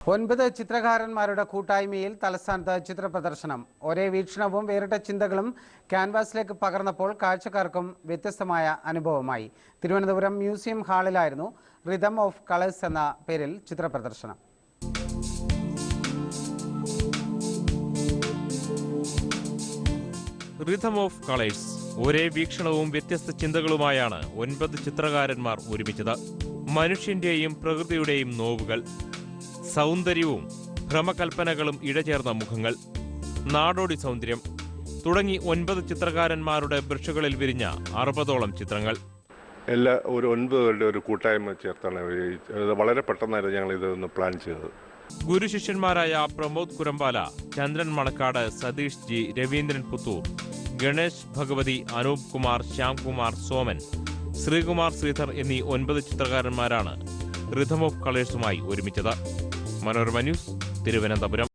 9 ചിത്രകാരന്മാരുടെ കൂട്ടായ്മയിൽ തലസ്ഥാനത്ത് ചിത്രപ്രദർശനം. ഒരേ വീക്ഷണവും വേറിട്ട ചിന്തകളും ക്യാൻവാസിലേക്ക് പകർന്നപ്പോൾ കാഴ്ചക്കാർക്കും വ്യത്യസ്തമായ അനുഭവമായി. തിരുവനന്തപുരം മ്യൂസിയം ഹാളിലായിരുന്നു റിതം ഓഫ് കളേഴ്സ് എന്ന പേരിൽ ചിത്രപ്രദർശനം. റിതം ഓഫ് കളേഴ്സ് ഒരേ വീക്ഷണവും വ്യത്യസ്ത ചിന്തകളുമായാണ് 9 ചിത്രകാരന്മാർ ഒരുമിച്ചത്. മനുഷ്യന്റെയും പ്രകൃതിയുടെയും നോവുകൾ, സൗന്ദര്യവും ഭ്രമകൽപ്പനകളും ഇഴചേർന്ന മുഖങ്ങൾ, നാടോടി സൗന്ദര്യം തുടങ്ങി 9 ചിത്രകാരന്മാരുടെ ബ്രഷുകളിൽ വിരിഞ്ഞ 60ഓളം ചിത്രങ്ങൾ. ഒരു 9 പേരുടെ ഒരു കൂട്ടായ്മ ചേർത്താണ്. വളരെ പെട്ടെന്നായിരുന്നു ഞങ്ങൾ ഇതൊന്ന് പ്ലാൻ ചെയ്തത്. ഗുരുശിഷ്യന്മാരായ പ്രമോദ് കുരമ്പാല, ചന്ദ്രൻ മണക്കാട്, സതീഷ് ജി, രവീന്ദ്രൻ പുത്തൂർ, ഗണേഷ് ഭഗവതി, അനൂപ് കുമാർ, ശ്യാംകുമാർ സോമൻ, ശ്രീകുമാർ ശ്രീധർ എന്നീ 9 ചിത്രകാരന്മാരാണ് റിതം ഓഫ് കളേഴ്സുമായി ഒരുമിച്ചത്. മനോരമ ന്യൂസ്, തിരുവനന്തപുരം.